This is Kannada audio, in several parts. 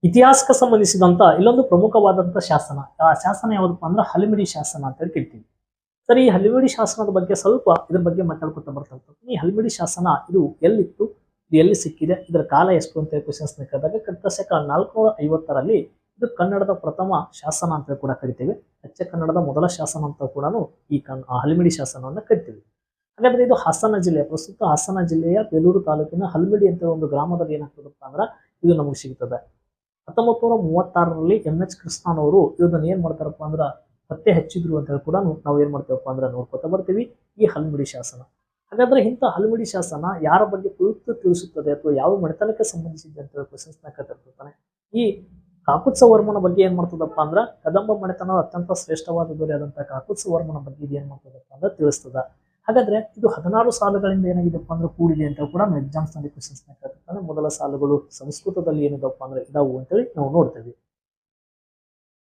ಇತಿಹಾಸಕ್ಕೆ ಸಂಬಂಧಿಸಿದಂತ ಇಲ್ಲೊಂದು ಪ್ರಮುಖವಾದಂತ ಶಾಸನ. ಆ ಶಾಸನ ಯಾವುದಪ್ಪ ಅಂದ್ರೆ ಹಲಿಮಿಡಿ ಶಾಸನ ಅಂತ ಹೇಳಿ ಕೇಳ್ತೀವಿ. ಸರಿ, ಈ ಹಲಿಮಿಡಿ ಶಾಸನದ ಬಗ್ಗೆ ಸ್ವಲ್ಪ ಇದ್ರ ಬಗ್ಗೆ ಮಾತಾಡ್ಕೊತಾ ಬರ್ತಾ ಈ ಹಲಿಮಿಡಿ ಶಾಸನ ಇದು ಎಲ್ಲಿತ್ತು, ಇದು ಎಲ್ಲಿ ಸಿಕ್ಕಿದೆ, ಇದರ ಕಾಲ ಎಷ್ಟು ಅಂತ ಕ್ವಶನ್ಸ್ ಕೇಳಿದಾಗ ಕ್ರಿಸ್ತಶಕ 450ರಲ್ಲಿ ಇದು ಕನ್ನಡದ ಪ್ರಥಮ ಶಾಸನ ಅಂತ ಕೂಡ ಕರಿತೀವಿ. ಅಚ್ಚ ಕನ್ನಡದ ಮೊದಲ ಶಾಸನ ಅಂತ ಕೂಡ ಈ ಹಲಿಮಿಡಿ ಶಾಸನವನ್ನ ಕರಿತೀವಿ. ಹಾಗಾದ್ರೆ ಇದು ಹಾಸನ ಜಿಲ್ಲೆ, ಪ್ರಸ್ತುತ ಹಾಸನ ಜಿಲ್ಲೆಯ ಬೇಲೂರು ತಾಲೂಕಿನ ಹಲ್ಮಿಡಿ ಅಂತ ಒಂದು ಗ್ರಾಮದಲ್ಲಿ ಏನಾಗ್ತದಪ್ಪ ಅಂದ್ರೆ ಇದು ನಮಗೆ ಸಿಗ್ತದೆ. 1936ರಲ್ಲಿ MH ಕೃಷ್ಣನವರು ಇದನ್ನ ಏನ್ ಮಾಡ್ತಾರಪ್ಪ ಅಂದ್ರ ಪತ್ತೆ ಹಚ್ಚಿದ್ರು ಅಂತ ಹೇಳಿ ಕೂಡ ನಾವು ಏನ್ ಮಾಡ್ತೇವಪ್ಪ ಅಂದ್ರೆ ನೋಡ್ಕೊತಾ ಬರ್ತೀವಿ ಈ ಹಲ್ಮಿಡಿ ಶಾಸನ. ಹಾಗಾದ್ರೆ ಇಂಥ ಹಲ್ಮಿಡಿ ಶಾಸನ ಯಾರ ಬಗ್ಗೆ ಕುರಿತು ತಿಳಿಸುತ್ತದೆ ಅಥವಾ ಯಾವ ಮನೆತನಕ್ಕೆ ಸಂಬಂಧಿಸಿದೆ ಅಂತ ಹೇಳಿ ಕ್ವಶನ್ಸ್ ನ ಕೇಳ್ತಿರ್ತಾನೆ. ಈ ಕಾಕುತ್ಸವರ್ಮನ ಬಗ್ಗೆ ಏನ್ ಮಾಡ್ತದಪ್ಪ ಅಂದ್ರ ಕದಂಬ ಮನೆತನ ಅತ್ಯಂತ ಶ್ರೇಷ್ಠವಾದ ದೊರೆಯಾದಂತಹ ಕಾಕುತ್ಸವರ್ಮನ ಬಗ್ಗೆ ಇದು ಏನ್ ಮಾಡ್ತದಪ್ಪ ಅಂದ್ರೆ ತಿಳಿಸ್ತದ. ಹಾಗಾದ್ರೆ ಇದು 16 ಸಾಲುಗಳಿಂದ ಏನಾಗಿದೆಪ್ಪ ಅಂದ್ರೆ ಕೂಡಿದೆ ಅಂತ ಕೂಡ ಎಕ್ಸಾಮ್ಸ್ ನಲ್ಲಿ ಕ್ವಶನ್ಸ್ ನ ಕೇಳ್ತಿರ್ತಾನೆ. ಮೊದಲ ಸಾಲುಗಳು ಸಂಸ್ಕೃತದಲ್ಲಿ ಏನಿದಪ್ಪ ಅಂದ್ರೆ ಇದಾವು ಅಂತೇಳಿ ನಾವು ನೋಡ್ತೇವೆ.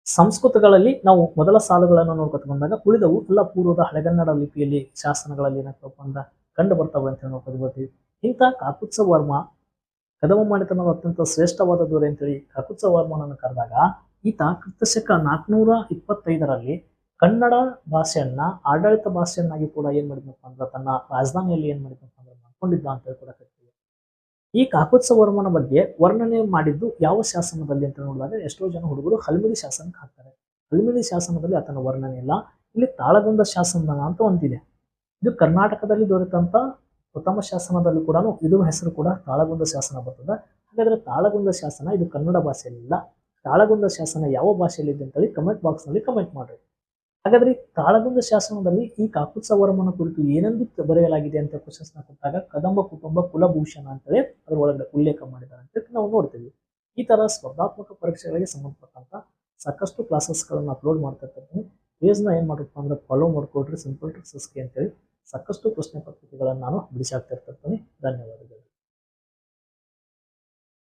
ಸಂಸ್ಕೃತಗಳಲ್ಲಿ ನಾವು ಮೊದಲ ಸಾಲುಗಳನ್ನು ನೋಡ್ಕೊತ ಬಂದಾಗ ಉಳಿದವು ಎಲ್ಲ ಪೂರ್ವದ ಹಳೆಗನ್ನಡ ಲಿಪಿಯಲ್ಲಿ ಶಾಸನಗಳಲ್ಲಿ ಏನಾಗ್ತಪ್ಪ ಅಂದ್ರೆ ಕಂಡು ಬರ್ತವೆ ಅಂತ ಹೇಳಿ ನೋಡ್ಕೊತ ಬರ್ತೀವಿ. ಇಂಥ ಕಾಕುತ್ಸವರ್ಮ ಕದಮ ಮನೆತನದ ಅತ್ಯಂತ ಶ್ರೇಷ್ಠವಾದ ದೊರೆ ಅಂತೇಳಿ ಕಾಕುತ್ಸವರ್ಮನನ್ನು ಕರೆದಾಗ ಈತ ಕ್ರಿಸ್ತಶಕ 425ರಲ್ಲಿ ಕನ್ನಡ ಭಾಷೆಯನ್ನ ಆಡಳಿತ ಭಾಷೆಯನ್ನಾಗಿ ಕೂಡ ಏನ್ ಮಾಡಿದ್ನಪ್ಪ ಅಂದ್ರೆ ತನ್ನ ರಾಜಧಾನಿಯಲ್ಲಿ ಏನ್ ಮಾಡಿದ್ನಪ್ಪ ಅಂದ್ರೆ ಮಾಡ್ಕೊಂಡಿದ್ದ ಅಂತ ಹೇಳಿ ಕೂಡ ಕರಿತೀವಿ. ಈ ಕಾಕುತ್ಸವರ್ಮನ ಬಗ್ಗೆ ವರ್ಣನೆ ಮಾಡಿದ್ದು ಯಾವ ಶಾಸನದಲ್ಲಿ ಅಂತ ನೋಡಿದಾಗ ಎಷ್ಟೋ ಜನ ಹುಡುಗರು ಹಲ್ಮಿಡಿ ಶಾಸನಕ್ಕೆ ಹಾಕ್ತಾರೆ. ಹಲ್ಮಿಡಿ ಶಾಸನದಲ್ಲಿ ಆತನ ವರ್ಣನೆ ಇಲ್ಲ. ಇಲ್ಲಿ ತಾಳಗುಂದ ಶಾಸನ ಅಂತ ಒಂದಿದೆ. ಇದು ಕರ್ನಾಟಕದಲ್ಲಿ ದೊರೆತಂತ ಪ್ರಥಮ ಶಾಸನದಲ್ಲಿ ಕೂಡ ಇದು ಹೆಸರು ಕೂಡ ತಾಳಗುಂದ ಶಾಸನ ಬರ್ತದೆ. ಹಾಗಾದ್ರೆ ತಾಳಗುಂದ ಶಾಸನ ಇದು ಕನ್ನಡ ಭಾಷೆಯಲ್ಲಿಲ್ಲ. ತಾಳಗುಂದ ಶಾಸನ ಯಾವ ಭಾಷೆಯಲ್ಲಿ ಇದೆ ಅಂತೇಳಿ ಕಮೆಂಟ್ ಬಾಕ್ಸ್ ನಲ್ಲಿ ಕಮೆಂಟ್ ಮಾಡ್ರಿ. ಹಾಗಾದ್ರೆ ಈ ತಾಳಗುಂದ ಶಾಸನದಲ್ಲಿ ಈ ಕಾಕುತ್ಸವರ್ಮನ ಕುರಿತು ಏನೆಂದು ಬರೆಯಲಾಗಿದೆ ಅಂತ ಕ್ವಶನ್ಸ್ ನ ಕೊಟ್ಟಾಗ ಕದಂಬ ಕುಟುಂಬ ಕುಲಭೂಷಣ ಅಂತೇಳಿ ಅದ್ರ ಒಳಗಡೆ ಉಲ್ಲೇಖ ಮಾಡಿದ್ದಾರೆ ಅಂತ ನಾವು ನೋಡ್ತೀವಿ. ಈ ತರ ಸ್ಪರ್ಧಾತ್ಮಕ ಪರೀಕ್ಷೆಗಳಿಗೆ ಸಂಬಂಧಪಟ್ಟಂತ ಸಾಕಷ್ಟು ಕ್ಲಾಸಸ್ ಗಳನ್ನ ಅಪ್ಲೋಡ್ ಮಾಡ್ತಾ ಇರ್ತೀನಿ. ಪೇಜ್ ನ ಏನ್ ಮಾಡಪ್ಪ ಅಂದ್ರೆ ಫಾಲೋ ಮಾಡ್ಕೊಡ್ರಿ. ಸಿಂಪಲ್ ಟ್ರಿಕ್ಸ್ಗೆ ಅಂತೇಳಿ ಸಾಕಷ್ಟು ಪ್ರಶ್ನೆ ಪತ್ರಿಕೆಗಳನ್ನು ನಾನು ಬಿಡಿಸಾಕ್ತಾ ಇರ್ತೀನಿ. ಧನ್ಯವಾದ.